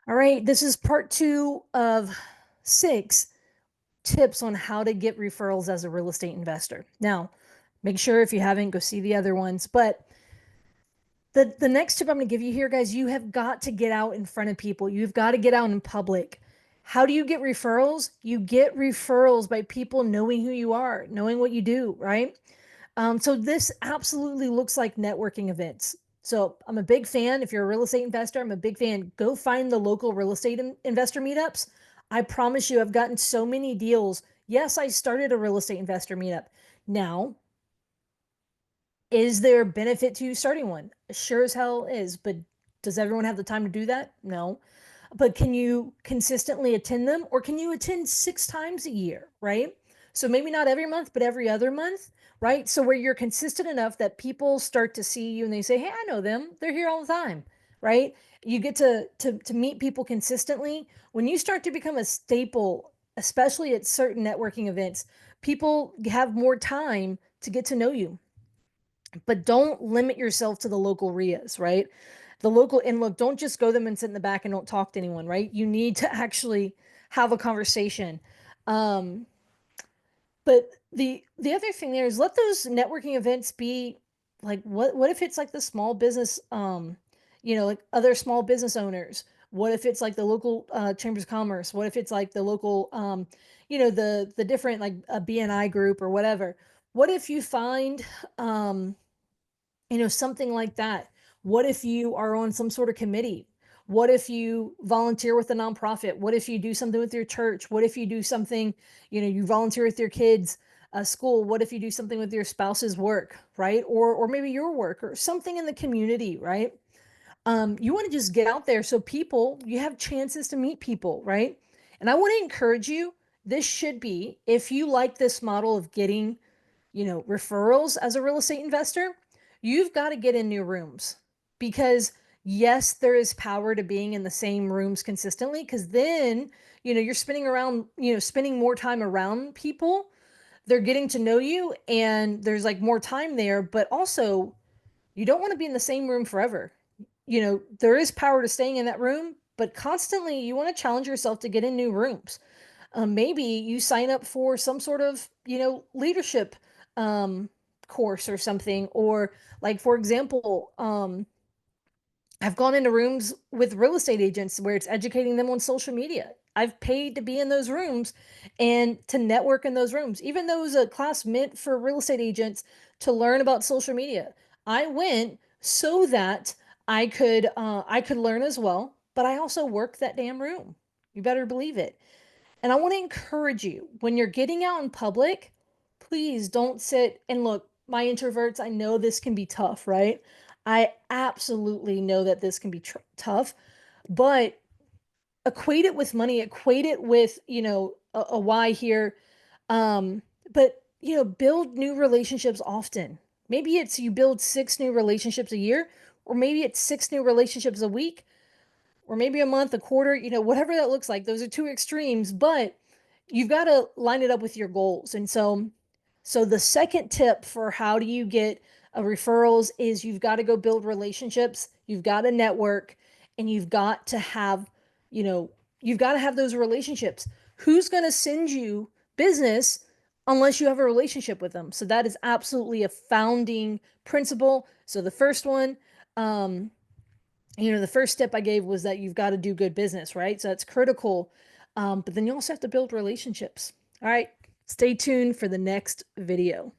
All right, this is part 2 of 6 tips on how to get referrals as a real estate investor. Now, make sure if you haven't, go see the other ones. But the next tip I'm going to give you here, guys, you have got to get out in front of people. You've got to get out in public. How do you get referrals? You get referrals by people knowing who you are, knowing what you do, right? So this absolutely looks like networking events. So I'm a big fan. If you're a real estate investor, I'm a big fan. Go find the local real estate investor meetups. I promise you, I've gotten so many deals. Yes, I started a real estate investor meetup. Now, is there benefit to starting one? Sure as hell is, but does everyone have the time to do that? No. But can you consistently attend them, or can you attend 6 times a year, right? So maybe not every month, but every other month, right? So where you're consistent enough that people start to see you and they say, "Hey, I know them. They're here all the time." Right? You get to meet people consistently. When you start to become a staple, especially at certain networking events, people have more time to get to know you. But don't limit yourself to the local RIAs, right? The local, and look, don't just go them and sit in the back and don't talk to anyone, right? You need to actually have a conversation. Um, but the other thing there is, let those networking events be like, what if it's like the small business, like other small business owners? What if it's like the local chambers of commerce? What if it's like the local, the different, like a BNI group or whatever? What if you find something like that? What if you are on some sort of committee? What if you volunteer with a nonprofit? What if you do something with your church? What if you do something, you volunteer with your kids' school? What if you do something with your spouse's work, right? Or maybe your work or something in the community, right? You want to just get out there so you have chances to meet people, right? And I want to encourage you, this should be, if you like this model of getting referrals as a real estate investor, you've got to get in new rooms, because yes, there is power to being in the same rooms consistently, because then, you're spending more time around people. They're getting to know you and there's like more time there, but also you don't want to be in the same room forever. There is power to staying in that room, but constantly you want to challenge yourself to get in new rooms. Maybe you sign up for some sort of, leadership um, course or something. Or, like, for example, I've gone into rooms with real estate agents where it's educating them on social media. I've paid to be in those rooms and to network in those rooms, even though it was a class meant for real estate agents to learn about social media. I went so that I could learn as well, but I also worked that damn room. You better believe it. And I want to encourage you, when you're getting out in public, please don't sit and look. My introverts, I know this can be tough, right? I absolutely know that this can be tough, but equate it with money, equate it with, a why here. Um, but, build new relationships often. Maybe it's you build 6 new relationships a year, or maybe it's 6 new relationships a week, or maybe a month, a quarter, whatever that looks like. Those are two extremes, but you've got to line it up with your goals. And so the second tip for how do you get referrals is, you've got to go build relationships, you've got to network, and you know, you've got to have those relationships. Who's going to send you business unless you have a relationship with them? So that is absolutely a founding principle. So the first one, um, the first step I gave was that you've got to do good business, right? So that's critical. But then you also have to build relationships. All right, stay tuned for the next video.